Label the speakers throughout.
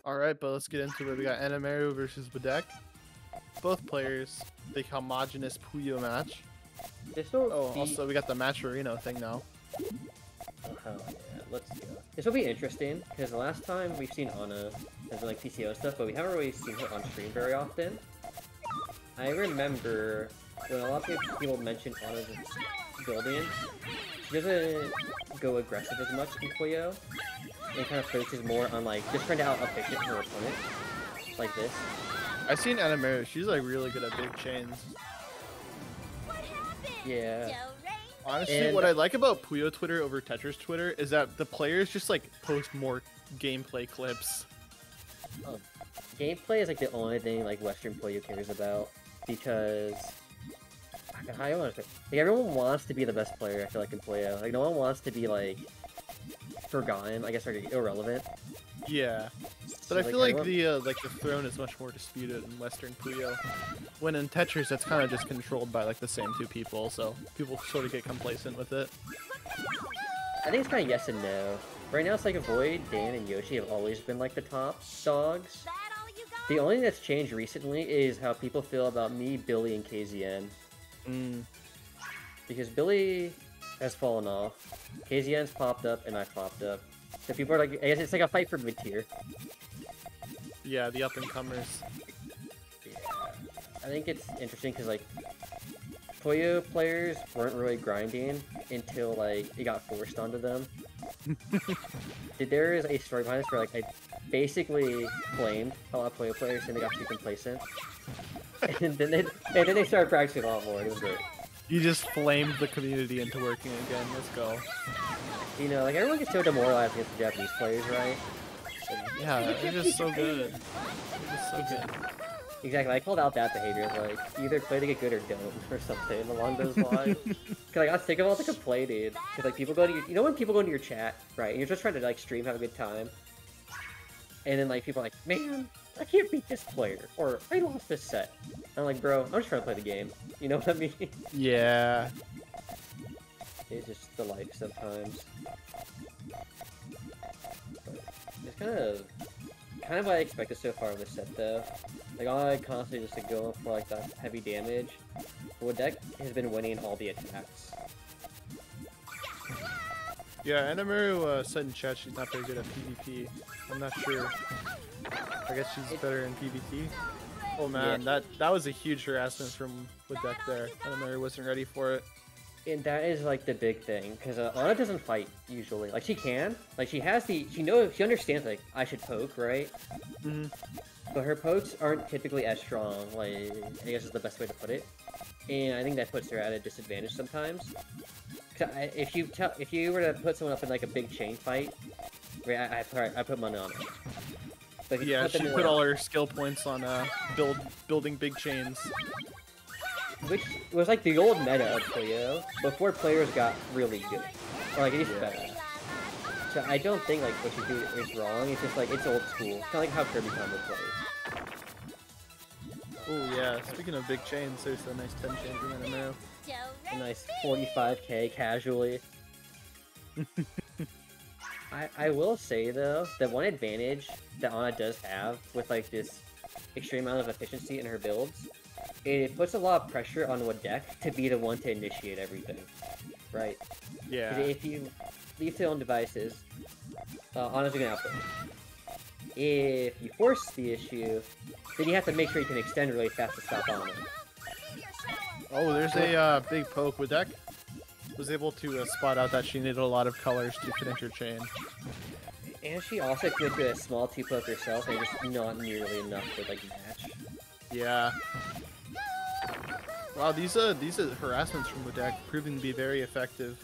Speaker 1: Alright, but let's get into it. We got Anameru versus Wdec. Both players, big homogenous Puyo match. Also we got the Matcherino thing now.
Speaker 2: Oh, hell yeah, let's go. This will be interesting, because the last time we've seen Ana has been like PCO stuff, but we haven't really seen her on stream very often. I remember when a lot of people mention Ana's building, she doesn't go aggressive as much in Puyo, and kind of focuses more on like just trying to out-efficient her opponent, like this.
Speaker 1: I've seen Anameru, she's like really good at big chains.
Speaker 2: Yeah.
Speaker 1: Honestly, what I like about Puyo Twitter over Tetris Twitter is that the players just like post more gameplay clips.
Speaker 2: Oh, gameplay is like the only thing like Western Puyo cares about, because I don't know, like, everyone wants to be the best player. I feel like in Puyo, like no one wants to be like forgotten, I guess, or irrelevant.
Speaker 1: Yeah, but I feel like the throne is much more disputed in Western Puyo. When in Tetris, that's kind of just controlled by like the same two people, so people sort of get complacent with it.
Speaker 2: I think it's kind of yes and no. Right now, it's like Void, Dan, and Yoshi have always been like the top dogs. The only thing that's changed recently is how people feel about me, Billy, and KZN. Because Billy has fallen off, KZN's popped up, and I popped up. So people are like, I guess it's like a fight for mid-tier.
Speaker 1: Yeah, the up-and-comers.
Speaker 2: Yeah. I think it's interesting because, like, Puyo players weren't really grinding until, like, it got forced onto them. There is a story behind this where, like, I basically blamed a lot of Puyo players and they got too complacent. and then they started practicing a lot more. It was great.
Speaker 1: You just flamed the community into working again. Let's go.
Speaker 2: You know, like, everyone gets so demoralized against the Japanese players, right?
Speaker 1: Yeah, they're just so good. They're just so good.
Speaker 2: Exactly, I called out that behavior, like, either play to get good or don't, or something along those lines. Cause I got sick of all the complaining. Cause like people go to your, you know when people go into your chat, right, and you're just trying to like stream, have a good time, and then like people are like, man, I can't beat this player, or I lost this set. I'm like, bro, I'm just trying to play the game. You know what I mean?
Speaker 1: Yeah.
Speaker 2: It's just the life sometimes. But it's kind of what I expected so far in this set, though. Like, I constantly just like going for like that heavy damage. Wdec has been winning all the attacks.
Speaker 1: Yeah, Anameru said in chat she's not very good at PvP. I'm not sure. I guess she's better in PvP. Oh man,
Speaker 2: yeah.
Speaker 1: that was a huge harassment from Wdec there. Anameru wasn't ready for it.
Speaker 2: And that is like the big thing, because Ana doesn't fight usually. Like she can, like she understands like I should poke, right? But her pokes aren't typically as strong. Like I guess is the best way to put it. And I think that puts her at a disadvantage sometimes. If you were to put someone up in like a big chain fight, right, I put money on it. But
Speaker 1: yeah, she put all her skill points on building big chains.
Speaker 2: Which was like the old meta of Puyo, before players got really good. Or like, at least better. So I don't think like what you do is wrong, it's just like, it's old school. Kind of like how Kirby Combo plays.
Speaker 1: Oh yeah, speaking of big chains, there's a nice 10 chain from Anameru.
Speaker 2: A nice 45k casually. I will say though, that one advantage that Ana does have with like this extreme amount of efficiency in her builds, it puts a lot of pressure on Wdec to be the one to initiate everything, right?
Speaker 1: Yeah.
Speaker 2: If you leave to your own devices, Ana's gonna output. If you force the issue, then you have to make sure you can extend really fast to stop Ana.
Speaker 1: Oh, there's a big poke. Wdec was able to spot out that she needed a lot of colors to finish her chain.
Speaker 2: And she also could do a small 2-poke herself, and just not nearly enough to like match.
Speaker 1: Yeah. Wow, these harassments from Wdec proving to be very effective.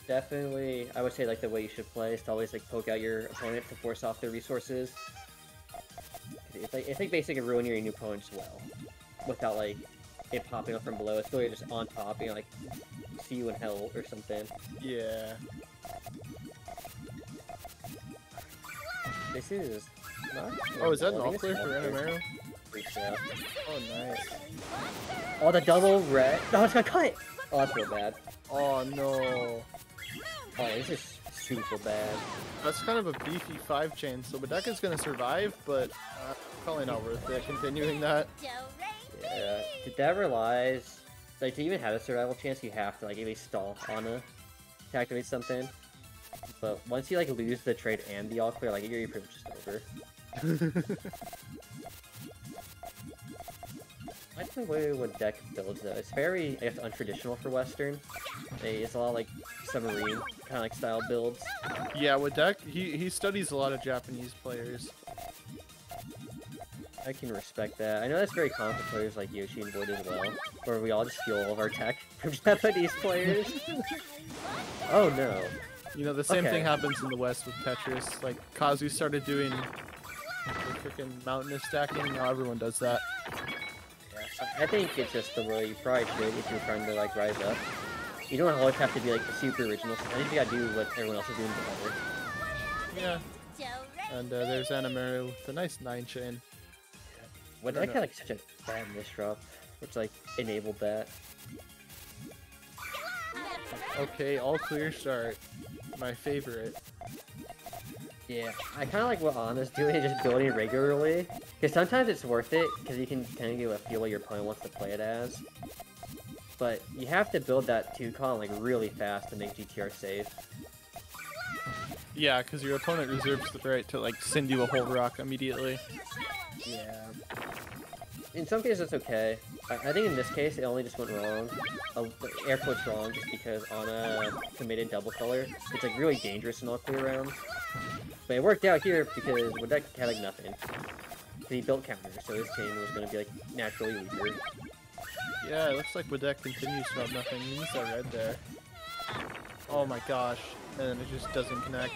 Speaker 2: Definitely, I would say like the way you should play is to always like poke out your opponent to force off their resources. It's like basically ruining your new opponent's well, without like it popping up from below. It's really just on top, you know, like see you in hell or something.
Speaker 1: Yeah.
Speaker 2: This is not.
Speaker 1: Oh, is that an all clear for Anameru?
Speaker 2: So.
Speaker 1: Oh, nice.
Speaker 2: Oh, the double red. No, it's gonna cut. Oh, that's real bad.
Speaker 1: Oh no.
Speaker 2: Oh, this is super bad.
Speaker 1: That's kind of a beefy 5 chain, so Wdec is going to survive, but probably not worth it continuing that.
Speaker 2: Yeah, that relies, like, to even have a survival chance, you have to, like, at least stall Ana to activate something. But once you, like, lose the trade and the all clear, like, you're pretty much just over. I like the way Wdec builds, though. It's very, I guess, untraditional for Western. It's a lot like submarine kind of like style builds.
Speaker 1: Yeah, Wdec, he studies a lot of Japanese players.
Speaker 2: I can respect that. I know that's very common for players like Yoshi and Void as well, where we all just steal all of our tech from Japanese players. Oh no.
Speaker 1: You know, the same thing happens in the West with Tetris. Like, Kazu started doing the freaking mountainous stacking, now everyone does that.
Speaker 2: Yeah, I think it's just the way you probably should if you're trying to, like, rise up. You don't always have to be, like, super original. I think you gotta do what everyone else is doing better.
Speaker 1: Yeah. And there's Anameru with a nice 9 chain.
Speaker 2: Wdec had, like, such a bad misdrop, which, like, enabled that.
Speaker 1: Okay, all clear start. My favorite.
Speaker 2: Yeah, I kind of like what Ana's doing, just building regularly. Because sometimes it's worth it, because you can kind of get a feel what your opponent wants to play it as. But you have to build that 2-con like really fast to make GTR safe.
Speaker 1: Yeah, because your opponent reserves the right to like send you a whole rock immediately.
Speaker 2: Yeah. In some cases it's okay. I think in this case it only just went wrong. Air quotes wrong just because Ana committed double color. It's like really dangerous in all clear rounds. But it worked out here because Wdec had like nothing. He built counters, so his chain was going to be like naturally weaker.
Speaker 1: Yeah, it looks like Wdec continues to have nothing. He needs that red there. Oh my gosh. And then it just doesn't connect.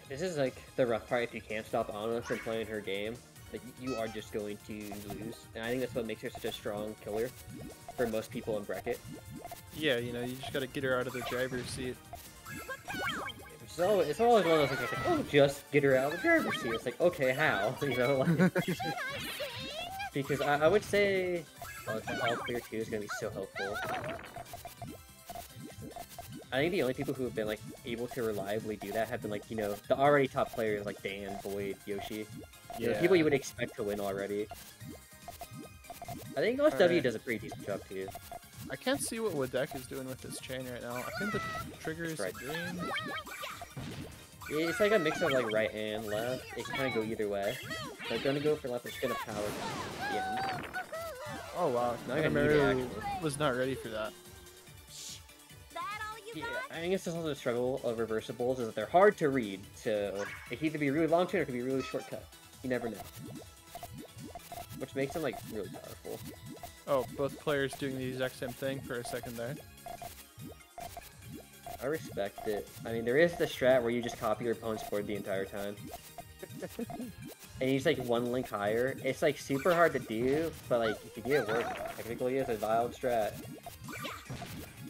Speaker 2: This is like the rough part if you can't stop Ana from playing her game. Like, you are just going to lose. And I think that's what makes her such a strong killer for most people in bracket.
Speaker 1: Yeah, you know, you just gotta get her out of the driver's seat.
Speaker 2: So it's always one of those things like, oh, just get her out of the driver's seat. It's like, okay, how? You know, like, because I would say all clear 2 is going to be so helpful. I think the only people who have been like able to reliably do that have been like, you know, the already top players like Dan, Void, Yoshi. You know, people you would expect to win already. I think OSW does a pretty decent job too.
Speaker 1: I can't see what Wdec is doing with this chain right now. I think the trigger is green.
Speaker 2: It's like a mix of like right and left. It can kind of go either way. If I'm gonna go for left, it's gonna power the end.
Speaker 1: Oh wow, Anameru was not ready for that.
Speaker 2: Yeah, I think it's just also the struggle of reversibles is that they're hard to read, so it can either be a really long chain or it can be a really short cut. You never know. Which makes them like really powerful.
Speaker 1: Oh, both players doing the exact same thing for a second there.
Speaker 2: I respect it. I mean, there is the strat where you just copy your opponent's board the entire time. And use like one link higher. It's like super hard to do, but like if you get it work, technically it's a valid strat.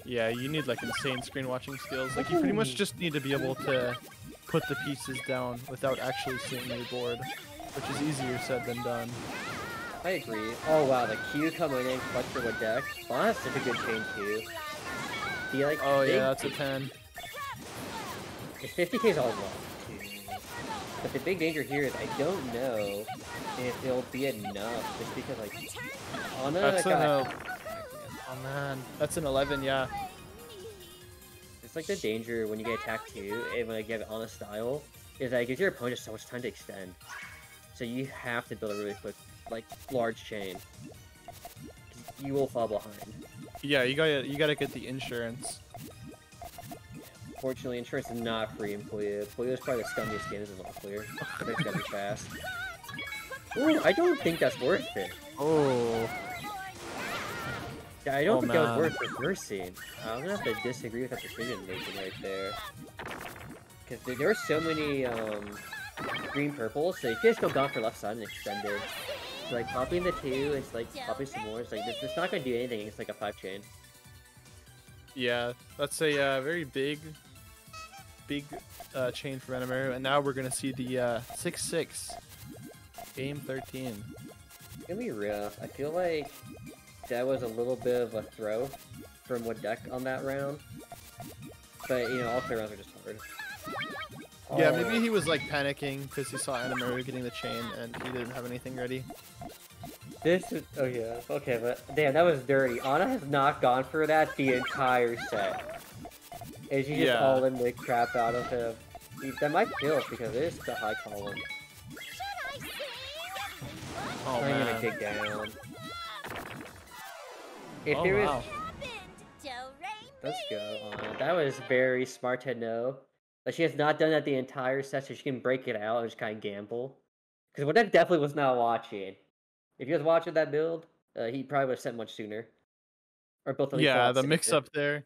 Speaker 1: Yeah, you need like insane screen watching skills. Like you pretty much just need to be able to put the pieces down without actually seeing your board, which is easier said than done.
Speaker 2: I agree. Oh wow, the Q coming in clutch for Wdec. Wow, that's such a good chain too. The, like,
Speaker 1: oh yeah, that's a 10.
Speaker 2: It's 50k's all left too. But the big danger here is I don't know if it'll be enough just because like Ana
Speaker 1: that's
Speaker 2: got...
Speaker 1: Oh man, that's an 11, yeah.
Speaker 2: It's like the danger when you get attacked too, and when you get Ana style, is that it gives your opponent just so much time to extend. So you have to build a really quick, like, large chain. You will fall behind.
Speaker 1: Yeah, you gotta get the insurance.
Speaker 2: Fortunately, insurance is not free in Puyo. Puyo is probably the scummiest game in all clear. But it's gotta be fast. Ooh, I don't think that's worth it.
Speaker 1: Oh.
Speaker 2: Yeah, I don't think that was worth reversing. I'm gonna have to disagree with that decision making right there. Because there are so many green purples, so you could just go down for left side and extend it. So like popping the 2, it's like popping some more, it's like it's not gonna do anything, it's like a 5 chain.
Speaker 1: Yeah, that's a very big chain for Anameru, and now we're gonna see the 6-6 game 13.
Speaker 2: It's gonna be rough. I feel like that was a little bit of a throw from Wdec on that round. But alternate rounds are just hard.
Speaker 1: Yeah, maybe he was like panicking because he saw Anameru getting the chain and he didn't have anything ready.
Speaker 2: This is okay, but damn, that was dirty. Ana has not gone for that the entire set. And she just all in the crap out of him. That might kill because it is the high column.
Speaker 1: Oh,
Speaker 2: I'm gonna kick down. If there is, let's go. That was very smart to know. Like she has not done that the entire set, so she can break it out and just kind of gamble. Because Wdec definitely was not watching. If he was watching that build, he probably would have sent much sooner. Or both.
Speaker 1: Yeah, the mix-up there.